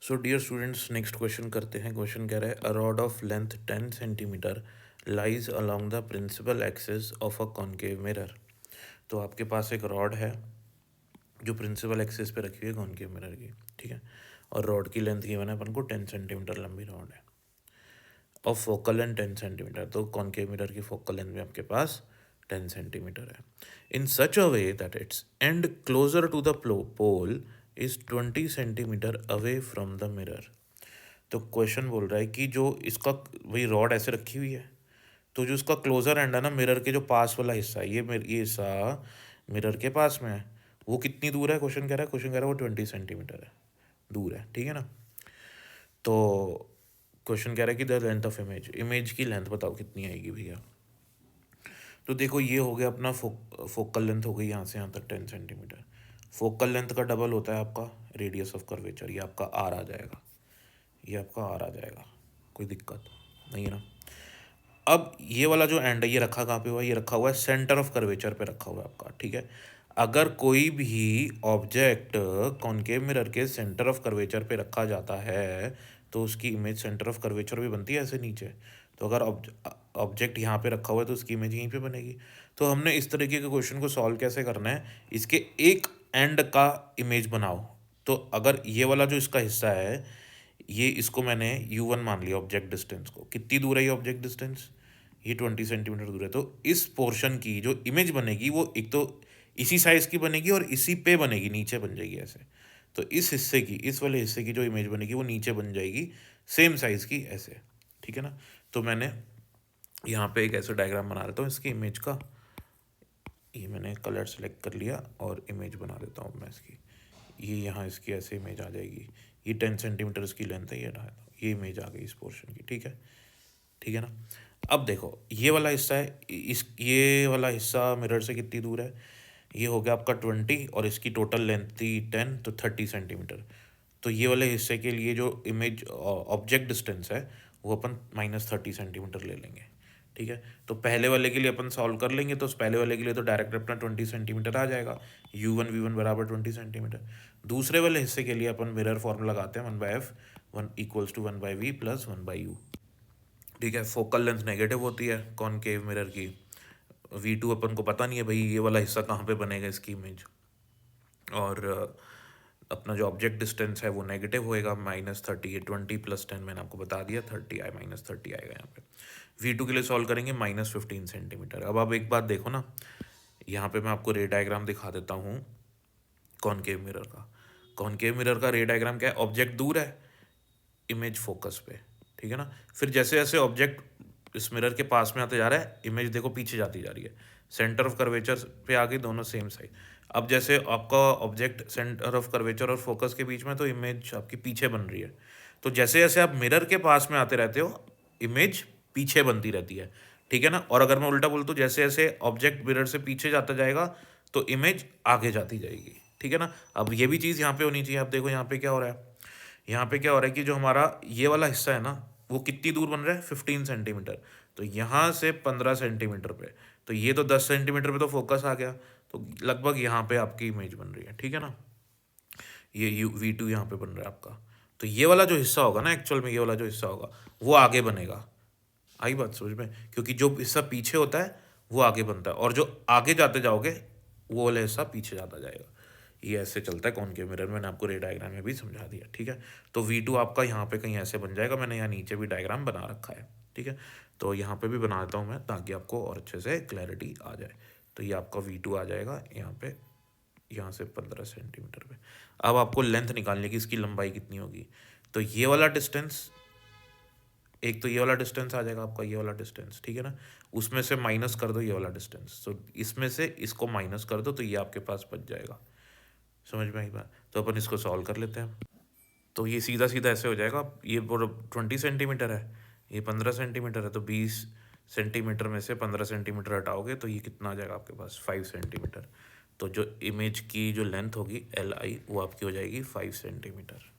सो dear students, next question करते हैं। Question कह रहा है, a rod of length 10 centimetre lies along the principal axis of a concave mirror. तो आपके पास एक रॉड है जो प्रिंसिपल एक्सिस पे रखी हुई है कॉनकेव मिरर की, ठीक है। और रॉड की लेंथ गिवन है अपन को 10 सेंटीमीटर लंबी रॉड है और फोकल लेंथ 10 सेंटीमीटर। तो कॉनकेव मिरर की फोकल लेंथ भी आपके पास 10 सेंटीमीटर है। In such a way that its end closer to the pole is 20 centimetre away from the mirror. तो क्वेश्चन बोल रहा है कि जो इसका वही रॉड ऐसे रखी हुई है, तो जो इसका क्लोजर एंड है ना, मिरर के जो पास वाला हिस्सा है, ये हिस्सा मिरर के पास में है, वो कितनी दूर है? क्वेश्चन कह रहा है वो 20 सेंटीमीटर है दूर है, ठीक है ना। तो क्वेश्चन कह रहा है कि द लेंथ ऑफ इमेज की लेंथ बताओ कितनी आएगी भैया। तो देखो, ये हो गया अपना फोकल लेंथ हो गई यहाँ से यहाँ तक 10 सेंटीमीटर। फोकल लेंथ का डबल होता है आपका रेडियस ऑफ कर्वेचर, ये आपका आर आ जाएगा, ये आपका आर आ जाएगा। कोई दिक्कत नहीं है ना। अब ये वाला जो एंड है ये रखा कहाँ पे हुआ है? ये रखा हुआ है सेंटर ऑफ कर्वेचर पे रखा हुआ है आपका, ठीक है। अगर कोई भी ऑब्जेक्ट कॉनकेव मिरर के सेंटर ऑफ कर्वेचर पे रखा जाता है तो उसकी इमेज सेंटर ऑफ कर्वेचर भी बनती है ऐसे नीचे। तो अगर ऑब्जेक्ट यहाँ पे रखा हुआ है तो उसकी इमेज यहीं पे बनेगी। तो हमने इस तरीके के क्वेश्चन को सॉल्व कैसे करना है, इसके एक एंड का इमेज बनाओ। तो अगर ये वाला जो इसका हिस्सा है, ये इसको मैंने U1 मान लिया ऑब्जेक्ट डिस्टेंस को। कितनी दूर है ये ऑब्जेक्ट डिस्टेंस? ये 20 सेंटीमीटर दूर है। तो इस पोर्शन की जो इमेज बनेगी वो एक तो इसी साइज की बनेगी और इसी पे बनेगी, नीचे बन जाएगी ऐसे। तो इस हिस्से की, इस वाले हिस्से की जो इमेज बनेगी वो नीचे बन जाएगी सेम साइज की ऐसे, ठीक है ना। तो मैंने यहाँ पे एक ऐसा डायग्राम बना देता हूँ इसकी इमेज का। ये मैंने कलर सेलेक्ट कर लिया और इमेज बना देता हूँ मैं इसकी। ये यहाँ इसकी ऐसे इमेज आ जाएगी। ये 10 सेंटीमीटर इसकी लेंथ है, ये इमेज आ गई इस पोर्शन की, ठीक है, ठीक है ना। अब देखो, ये वाला हिस्सा है, ये वाला हिस्सा मिरर से कितनी दूर है? ये हो गया आपका 20 और इसकी टोटल लेंथ थी 10, तो 30 सेंटीमीटर। तो ये वाले हिस्से के लिए जो इमेज ऑब्जेक्ट डिस्टेंस है वो अपन -30 सेंटीमीटर ले लेंगे, ठीक है। तो पहले वाले के लिए अपन सॉल्व कर लेंगे, तो उस पहले वाले के लिए तो डायरेक्ट अपना 20 सेंटीमीटर आ जाएगा, U1 V1 बराबर 20 सेंटीमीटर। दूसरे वाले हिस्से के लिए अपन मिरर फॉर्मूला लगाते हैं 1/f 1 equals to 1/v plus 1/u, ठीक है। फोकल लेंथ नेगेटिव होती है कॉनकेव मिरर की। V2 अपन को पता नहीं है भाई ये वाला हिस्सा कहाँ पे बनेगा इसकी इमेज। और अपना जो ऑब्जेक्ट डिस्टेंस है वो नेगेटिव होएगा -30, ये 20 + 10 मैंने आपको बता दिया 30 आए, -30 आएगा यहाँ पे। V2 के लिए सॉल्व करेंगे -15 सेंटीमीटर। अब आप एक बात देखो ना, यहाँ पे मैं आपको रे डायग्राम दिखा देता हूँ कॉनकेव मिरर का। कॉनकेव मिरर का रे डायग्राम क्या है? ऑब्जेक्ट दूर है, इमेज फोकस पे, ठीक है ना। फिर जैसे जैसे ऑब्जेक्ट इस मिरर के पास में आते जा रहा है, इमेज देखो पीछे जाती जा रही है, सेंटर ऑफ कर्वेचर पे आ गई, दोनों सेम साइड। अब जैसे आपका ऑब्जेक्ट सेंटर ऑफ कर्वेचर और फोकस के बीच में, तो इमेज आपकी पीछे बन रही है। तो जैसे जैसे आप मिरर के पास में आते रहते हो, इमेज पीछे बनती रहती है, ठीक है ना। और अगर मैं उल्टा बोलूँ तो जैसे जैसे ऑब्जेक्ट मिरर से पीछे जाता जाएगा तो इमेज आगे जाती जाएगी, ठीक है ना। अब ये भी चीज़ यहाँ पे होनी चाहिए। आप देखो यहाँ पे क्या हो रहा है, यहाँ पे क्या हो रहा है कि जो हमारा ये वाला हिस्सा है ना, वो कितनी दूर बन रहा है? 15 सेंटीमीटर। तो यहाँ से 15 सेंटीमीटर पे, तो ये तो 10 सेंटीमीटर पे तो फोकस आ गया, तो लगभग यहाँ पे आपकी इमेज बन रही है, ठीक है ना। ये V2 यहाँ पे बन रहा है आपका। तो ये वाला जो हिस्सा होगा ना, एक्चुअल में ये वाला जो हिस्सा होगा वो आगे बनेगा। आई बात समझ में? क्योंकि जो हिस्सा पीछे होता है वो आगे बनता है, और जो आगे जाते जाओगे वो वाला हिस्सा पीछे जाता जाएगा। ये ऐसे चलता है कॉनकेव मिरर, मैंने आपको रे डायग्राम में भी समझा दिया, ठीक है। तो V2 आपका यहाँ पे कहीं ऐसे बन जाएगा, मैंने यहाँ नीचे भी डायग्राम बना रखा है, ठीक है। तो यहाँ पे भी बना देता हूँ मैं ताकि आपको और अच्छे से क्लैरिटी आ जाए। तो ये आपका V2 आ जाएगा यहाँ पे, यहाँ से 15 सेंटीमीटर पे। अब आपको लेंथ निकालने की, इसकी लंबाई कितनी होगी। तो ये वाला डिस्टेंस, एक तो ये वाला डिस्टेंस आ जाएगा आपका, ये वाला डिस्टेंस, ठीक है ना। उसमें से माइनस कर दो ये वाला डिस्टेंस, तो इसमें से इसको माइनस कर दो, तो ये आपके पास बच जाएगा। समझ में आई बात? तो अपन इसको सॉल्व कर लेते हैं। तो ये सीधा सीधा ऐसे हो जाएगा, ये 20 सेंटीमीटर है, ये 15 सेंटीमीटर है, तो 20 सेंटीमीटर में से 15 सेंटीमीटर हटाओगे तो ये कितना आ जाएगा आपके पास? 5 सेंटीमीटर। तो जो इमेज की जो लेंथ होगी LI वो आपकी हो जाएगी 5 सेंटीमीटर।